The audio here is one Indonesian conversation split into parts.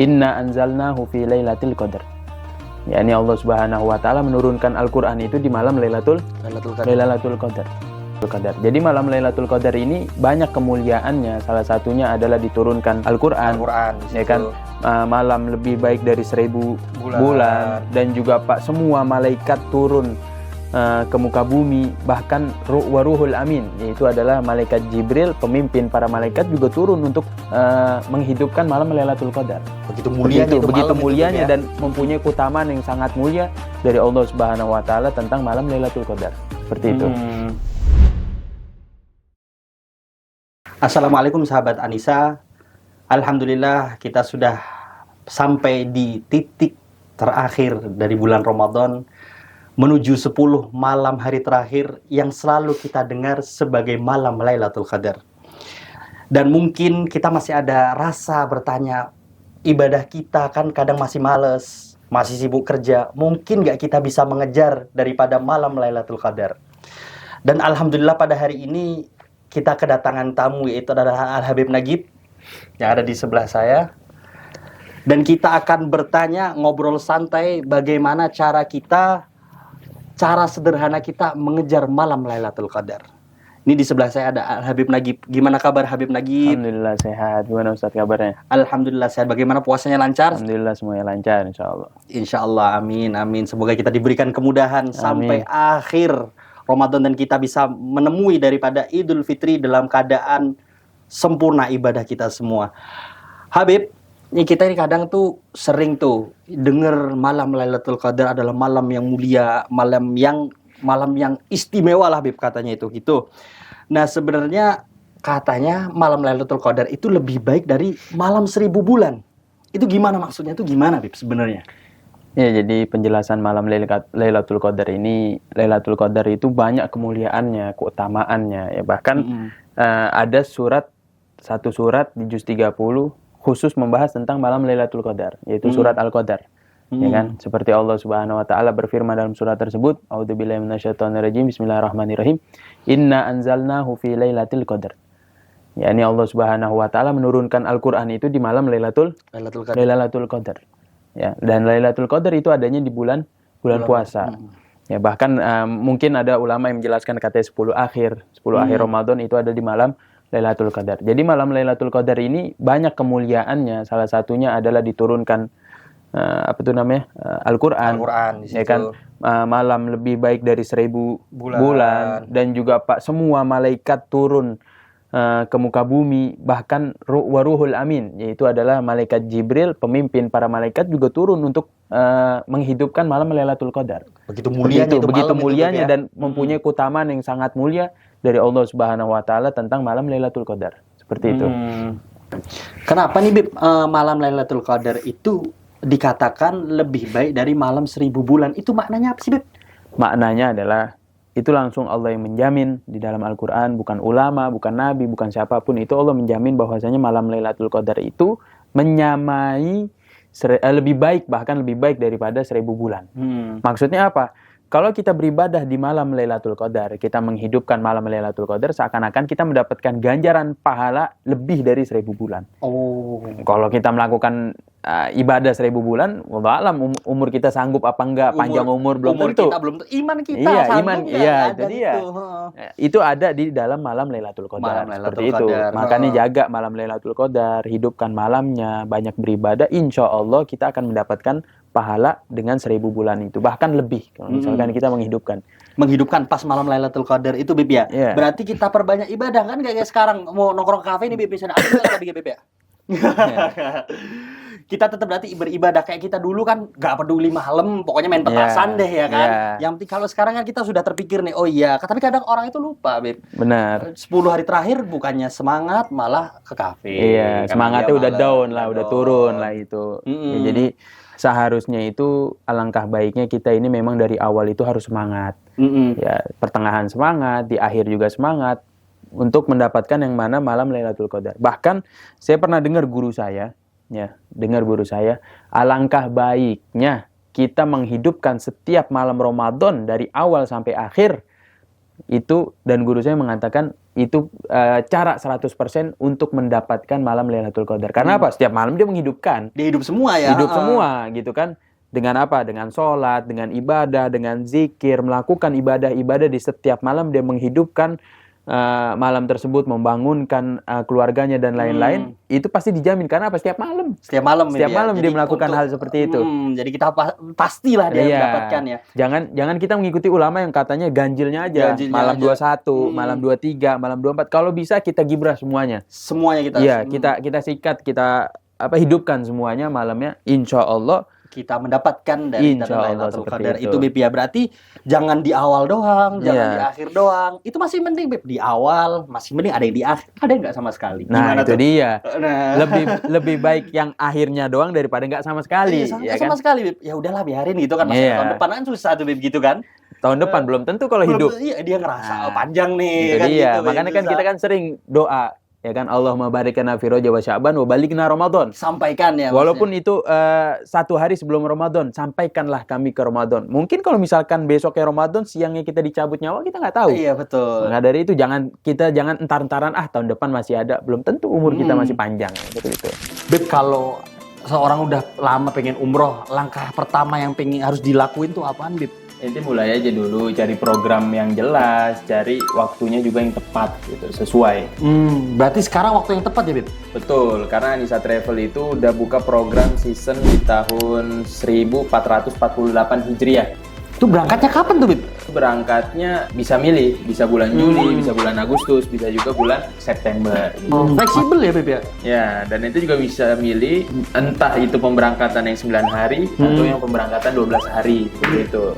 Inna anzalnahu fi lailatul qadar. yakni Allah Subhanahu wa taala menurunkan Al-Qur'an itu di malam Lailatul Qadar. Jadi malam Lailatul Qadar ini banyak kemuliaannya. Salah satunya adalah diturunkan Al-Qur'an ya kan, malam lebih baik dari 1000 bulan, dan juga Pak semua malaikat turun ke muka bumi, bahkan waruhul amin, yaitu adalah malaikat Jibril, pemimpin para malaikat, juga turun untuk menghidupkan malam Lailatul Qadar. Begitu mulianya dan mempunyai keutamaan yang sangat mulia dari Allah Subhanahu wa taala tentang malam Lailatul Qadar. Seperti itu. Assalamualaikum sahabat Anisa. Alhamdulillah kita sudah sampai di titik terakhir dari bulan Ramadan, menuju 10 malam hari terakhir yang selalu kita dengar sebagai malam Lailatul Qadar. Dan mungkin kita masih ada rasa bertanya, ibadah kita kan kadang masih males, masih sibuk kerja, mungkin nggak kita bisa mengejar daripada malam Lailatul Qadar. Dan Alhamdulillah pada hari ini kita kedatangan tamu, yaitu adalah Al-Habib Nagib yang ada di sebelah saya. Dan kita akan bertanya, ngobrol santai bagaimana cara sederhana kita mengejar malam Lailatul Qadar. Ini di sebelah saya ada Al-Habib Nagib. Gimana kabar Habib Nagib? Alhamdulillah sehat. Gimana Ustaz kabarnya? Alhamdulillah sehat. Bagaimana puasanya lancar? Alhamdulillah semuanya lancar, insyaallah. Insyaallah, amin, amin. Semoga kita diberikan kemudahan sampai akhir Ramadan dan kita bisa menemui daripada Idul Fitri dalam keadaan sempurna ibadah kita semua. Habib, kita ini kadang tuh sering tuh dengar malam Lailatul Qadar adalah malam yang mulia, malam yang istimewa lah Habib, katanya itu gitu. Nah, sebenarnya katanya malam Lailatul Qadar itu lebih baik dari malam 1000 bulan. Itu gimana maksudnya? Itu gimana Habib sebenarnya? Ya, jadi penjelasan malam Lailatul Qadar ini, Lailatul Qadar itu banyak kemuliaannya, keutamaannya ya. Bahkan ada satu surat di juz 30 khusus membahas tentang malam Lailatul Qadar, yaitu surat Al-Qadar. Ya kan? Seperti Allah Subhanahu wa taala berfirman dalam surat tersebut, A'udzubillahi minasyaitonirrajim, Bismillahirrahmanirrahim. Inna anzalnahu fi lailatul qadar. yakni Allah Subhanahu wa taala menurunkan Al-Qur'an itu di malam Lailatul Qadar. Ya, dan Lailatul Qadar itu adanya di bulan puasa. Ya, bahkan mungkin ada ulama yang menjelaskan katanya 10 akhir Ramadan itu ada di malam Lailatul Qadar. Jadi malam Lailatul Qadar ini banyak kemuliaannya. Salah satunya adalah diturunkan Al-Qur'an ya kan, malam lebih baik dari 1000 bulan, dan juga Pak semua malaikat turun ke muka bumi, bahkan waruhul amin, yaitu adalah malaikat Jibril, pemimpin para malaikat, juga turun untuk menghidupkan malam Lailatul Qadar. Begitu mulianya dan mempunyai keutamaan yang sangat mulia dari Allah Subhanahu wa taala tentang malam Lailatul Qadar. Seperti itu. Kenapa nih Bib, malam Lailatul Qadar itu dikatakan lebih baik dari malam 1000 bulan? Itu maknanya apa sih Bib? Maknanya adalah itu langsung Allah yang menjamin di dalam Al-Quran, bukan ulama, bukan nabi, bukan siapapun. Itu Allah menjamin bahwasanya malam Lailatul Qadar itu menyamai lebih baik, bahkan lebih baik daripada 1000 bulan. Maksudnya apa? Kalau kita beribadah di malam Lailatul Qadar, kita menghidupkan malam Lailatul Qadar, seakan-akan kita mendapatkan ganjaran pahala lebih dari 1000 bulan. Kalau kita melakukan ibadah 1000 bulan, wallahu alam umur kita sanggup apa enggak, panjang umur belum tentu. Kita belum tentu, iman kita sanggup enggak, jadi itu ada di dalam malam Lailatul Qadar. Seperti itu. Makanya jaga malam Lailatul Qadar, hidupkan malamnya, banyak beribadah, insya Allah kita akan mendapatkan pahala dengan 1000 bulan itu, bahkan lebih kalau misalkan kita menghidupkan pas malam Lailatul Qadar itu Bib ya. Berarti kita perbanyak ibadah kan, kayak sekarang mau nongkrong kafe nih Bib, misalnya Bib ya. Kita tetap berarti beribadah kayak kita dulu kan, gak peduli malam, pokoknya main petasan deh ya kan. Yang penting kalau sekarang kan kita sudah terpikir nih, oh iya, tapi kadang orang itu lupa Bib. Benar. 10 hari terakhir bukannya semangat, malah ke kafe. Iya, semangatnya udah down lah, udah turun lah itu. Ya, jadi seharusnya itu alangkah baiknya kita ini memang dari awal itu harus semangat. Ya, pertengahan semangat, di akhir juga semangat untuk mendapatkan yang mana malam Lailatul Qadar. Bahkan saya pernah dengar guru saya, alangkah baiknya kita menghidupkan setiap malam Ramadan dari awal sampai akhir itu, dan guru saya mengatakan itu cara 100% untuk mendapatkan malam Lailatul Qadar. Karena apa? Setiap malam dia menghidupkan. Dia hidup semua ya. Hidup semua gitu kan. Dengan apa? Dengan sholat, dengan ibadah, dengan zikir, melakukan ibadah-ibadah di setiap malam dia menghidupkan malam tersebut, membangunkan keluarganya dan lain-lain. Itu pasti dijamin karena apa? Setiap malam. Setiap malam Setiap malam Jadi dia melakukan untuk, hal seperti itu. Jadi kita pastilah dia mendapatkan ya. Jangan kita mengikuti ulama yang katanya ganjilnya aja. Malam 21, malam 23, malam 24. Kalau bisa kita gibrah semuanya. Semuanya kita. Iya, kita sikat, kita hidupkan semuanya malamnya. Insya Allah kita mendapatkan dari Lailatul Qadar itu Bib ya. Berarti jangan di awal doang, jangan di akhir doang. Itu masih mending Bib. Di awal masih mending, ada yang di akhir, ada yang nggak sama sekali. Nah, gimana itu tuh? dia. Lebih baik yang akhirnya doang daripada nggak sama sekali. Sama sekali Bib. Ya udahlah biarin gitu kan. Tahun depan kan susah tuh Bib gitu kan. Tahun depan belum tentu kalau hidup. Iya, dia ngerasa panjang nih. Itu kan dia. Gitu, makanya kan kita kan sering doa. Ya kan, Allahumma barik lana fi Rajab wa Sya'ban wa balighna Ramadan. Sampaikan ya. Walaupun itu 1 hari sebelum Ramadan, sampaikanlah kami ke Ramadan. Mungkin kalau misalkan besoknya Ramadan, siangnya kita dicabut nyawa, kita nggak tahu. Iya, betul. Nah, dari itu kita jangan entar-entaran tahun depan masih ada, belum tentu umur kita masih panjang. Betul itu. Beb, kalau seorang udah lama pengen umroh, langkah pertama yang harus dilakuin tuh apaan, Beb? Nanti mulai aja dulu, cari program yang jelas, cari waktunya juga yang tepat, gitu, sesuai. Berarti sekarang waktu yang tepat ya, Bib? Betul, karena Anissa Travel itu udah buka program season di tahun 1448 Hijriah. Itu berangkatnya kapan tuh, Bib? Berangkatnya bisa milih, bisa bulan Juli, bisa bulan Agustus, bisa juga bulan September. Fleksibel ya, Bib ya? Ya, dan itu juga bisa milih entah itu pemberangkatan yang 9 hari atau yang pemberangkatan 12 hari, gitu.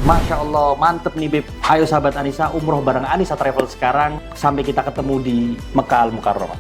Masya Allah, mantep nih, Bib. Ayo sahabat Anissa, umroh bareng Anissa Travel sekarang. Sampai kita ketemu di Mekah Al Mukarramah.